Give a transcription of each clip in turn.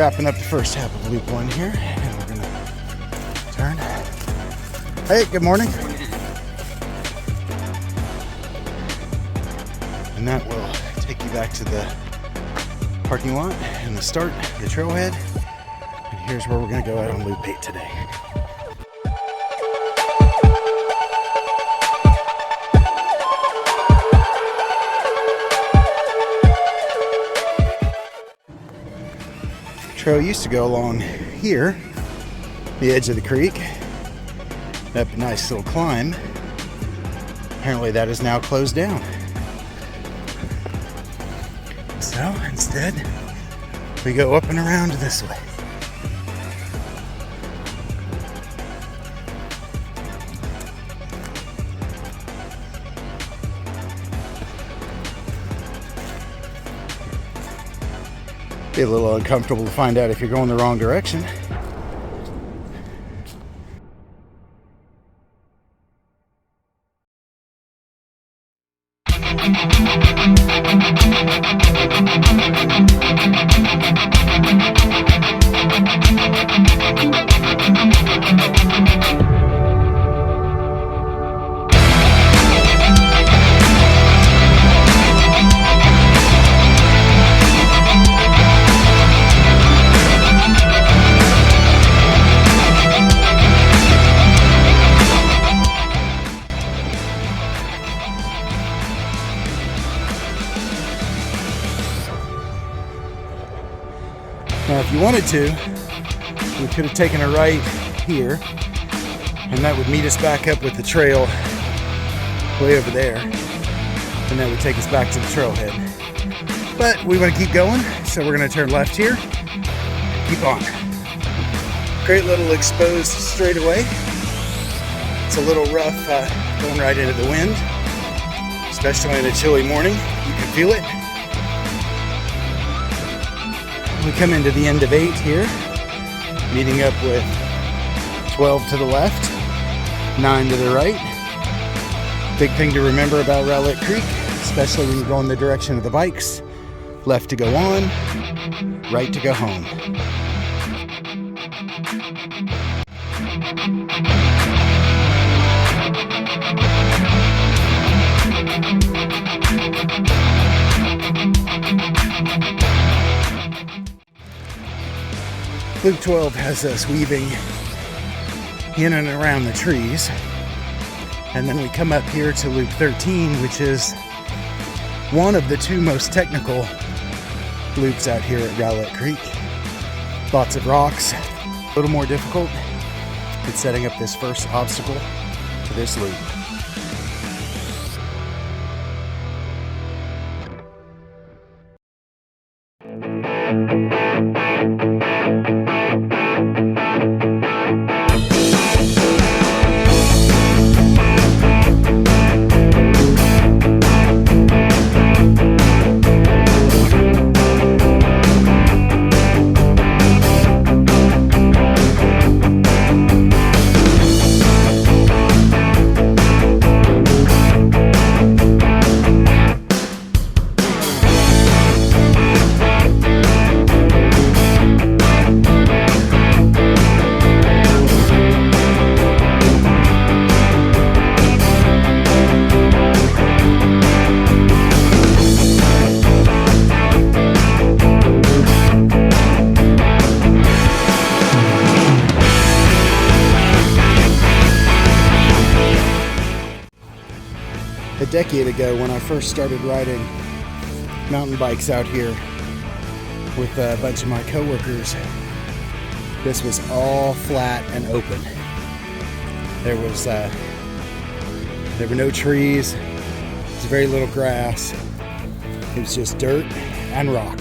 wrapping up the first half of loop 1 here, and we're gonna turn. Hey, good morning. And that will take you back to the parking lot and the start, the trailhead. And here's where we're gonna go out on loop 8 today. Trail used to go along here, the edge of the creek, up a nice little climb. Apparently that is now closed down. So instead, we go up and around this way. Be a little uncomfortable to find out if you're going the wrong direction. Now, if you wanted to, we could have taken a right here, and that would meet us back up with the trail way over there, and that would take us back to the trailhead. But we want to keep going, so we're going to turn left here, keep on. Great little exposed straightaway. It's a little rough going right into the wind, especially on a chilly morning. You can feel it. We come into the end of 8 here, meeting up with 12 to the left, 9 to the right. Big thing to remember about Rowlett Creek, especially when you go in the direction of the bikes. Left to go on, right to go home. Loop 12 has us weaving in and around the trees. And then we come up here to loop 13, which is one of the 2 most technical loops out here at Rowlett Creek. Lots of rocks, a little more difficult. It's setting up this first obstacle to this loop. A decade ago, when I first started riding mountain bikes out here with a bunch of my coworkers, this was all flat and open. There were no trees, there was very little grass. It was just dirt and rock.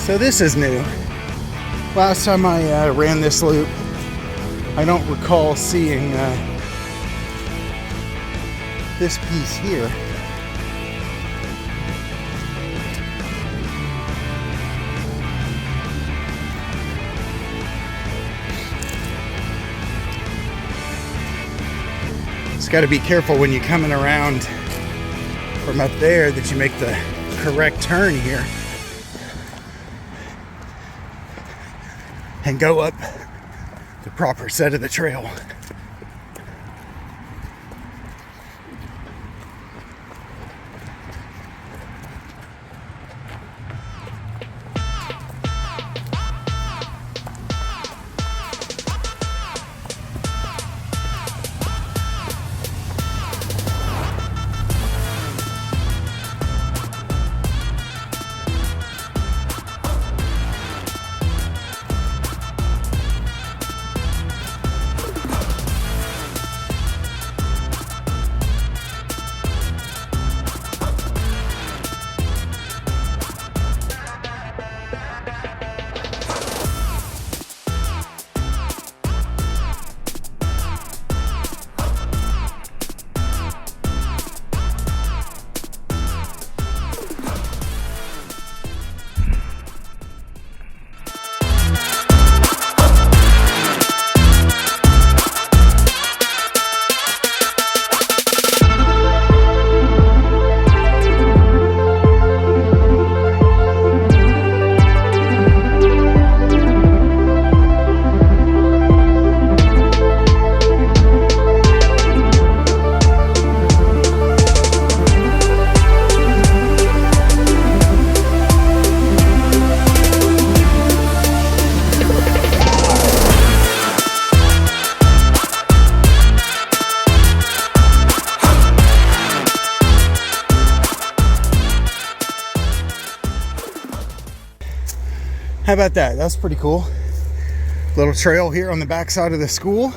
So this is new. Last time I ran this loop, I don't recall seeing this piece here. Just got to be careful when you're coming around from up there that you make the correct turn here and go up the proper set of the trail. How about that? That's pretty cool. Little trail here on the backside of the school.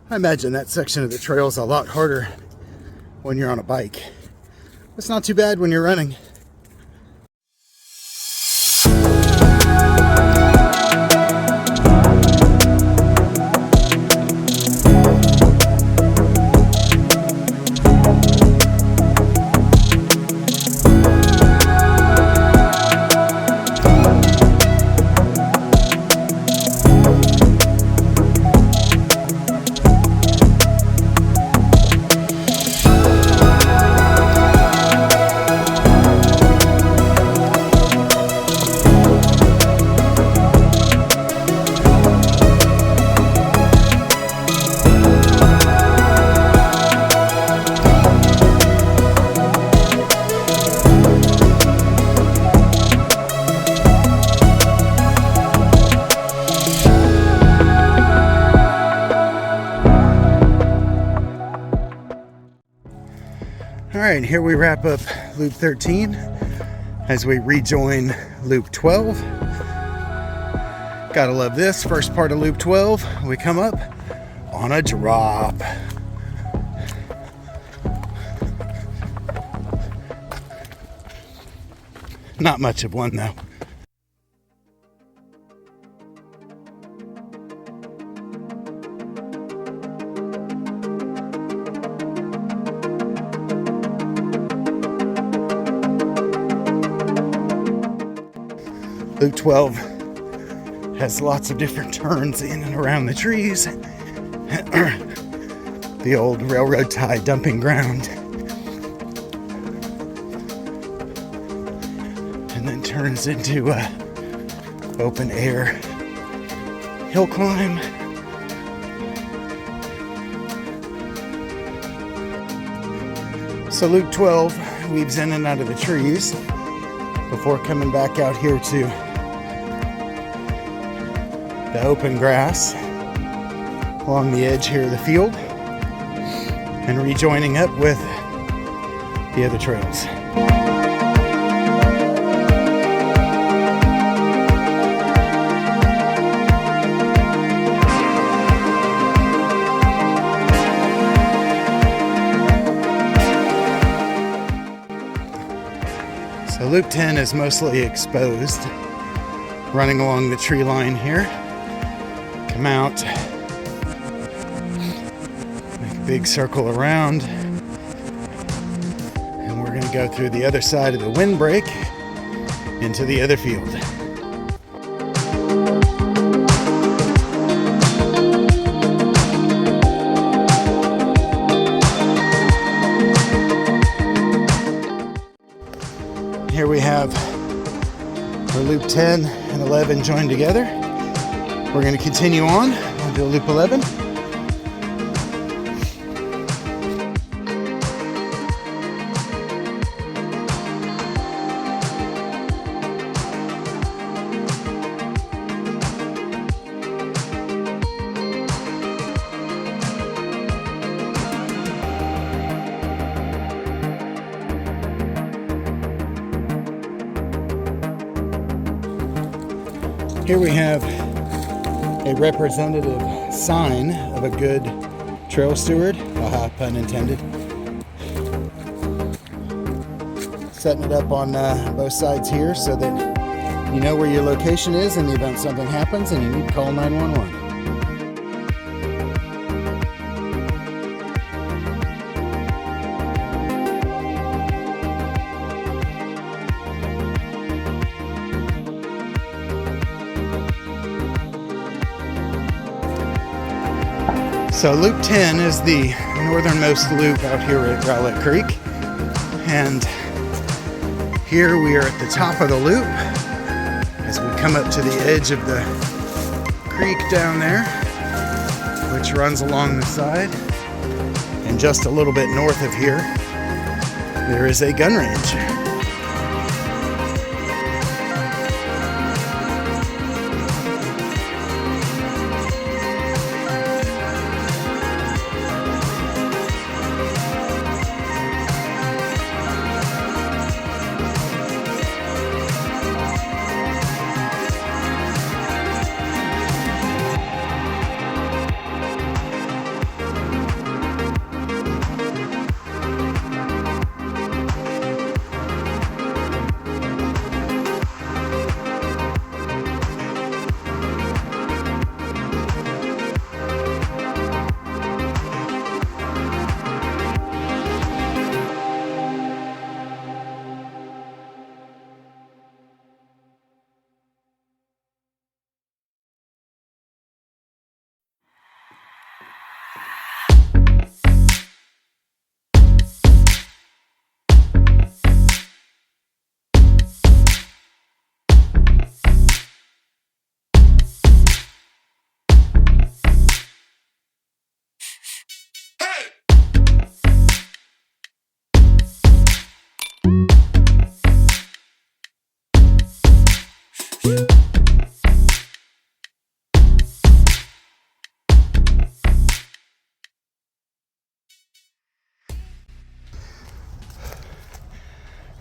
I imagine that section of the trail is a lot harder when you're on a bike. It's not too bad when you're running. All right, here we wrap up loop 13 as we rejoin loop 12. Gotta love this. First part of loop 12, we come up on a drop. Not much of one though. Loop 12 has lots of different turns in and around the trees. The old railroad tie dumping ground. And then turns into a open air hill climb. So loop 12 weaves in and out of the trees before coming back out here to the open grass along the edge here of the field and rejoining up with the other trails. The Loop 10 is mostly exposed, running along the tree line here. Come out, make a big circle around, and we're going to go through the other side of the windbreak into the other field. Here we have our Loop 10 and 11 joined together. We're going to continue on. We'll do Loop 11. Here we have a representative sign of a good trail steward, haha, pun intended. Setting it up on both sides here so that you know where your location is in the event something happens and you need to call 911. So Loop 10 is the northernmost loop out here at Rowlett Creek, and here we are at the top of the loop as we come up to the edge of the creek down there, which runs along the side, and just a little bit north of here there is a gun range.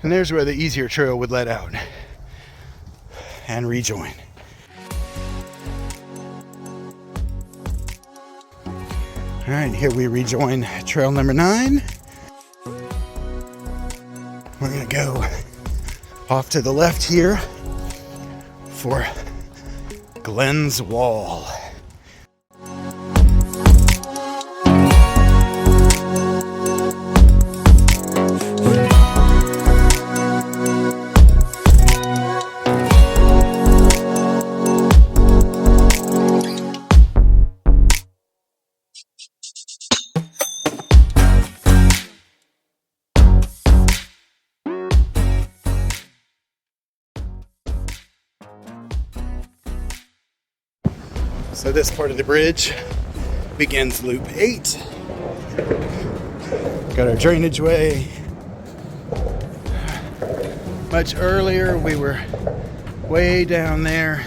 And there's where the easier trail would let out and rejoin. All right, here we rejoin trail number 9. We're gonna go off to the left here for Glenn's Wall. So this part of the bridge begins Loop 8. Got our drainage way. Much earlier we were way down there,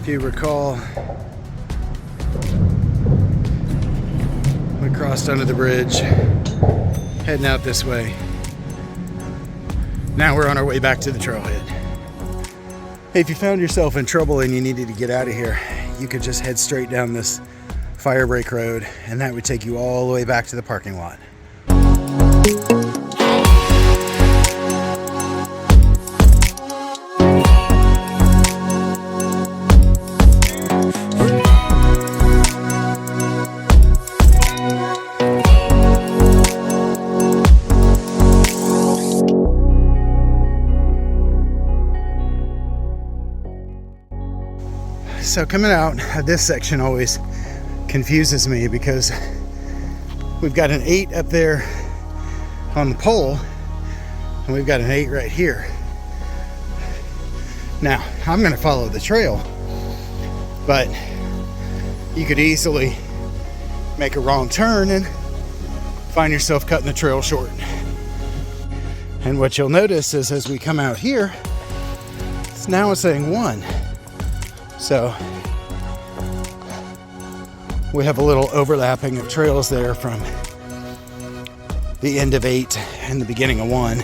if you recall. We crossed under the bridge, heading out this way. Now we're on our way back to the trailhead. Hey, if you found yourself in trouble and you needed to get out of here, you could just head straight down this fire break road, and that would take you all the way back to the parking lot. So coming out, this section always confuses me because we've got an 8 up there on the pole and we've got an 8 right here. Now, I'm going to follow the trail, but you could easily make a wrong turn and find yourself cutting the trail short. And what you'll notice is as we come out here, it's now saying 1. So we have a little overlapping of trails there from the end of 8 and the beginning of 1.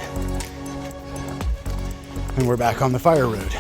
And we're back on the fire road.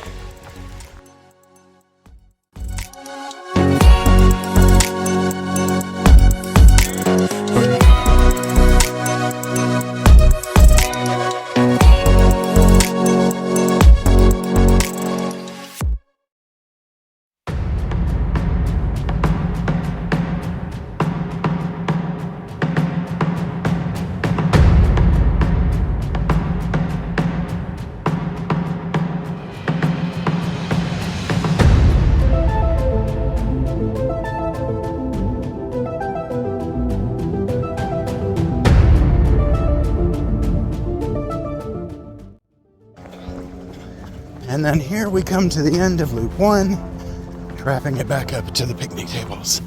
And then here we come to the end of loop 1, wrapping it back up to the picnic tables.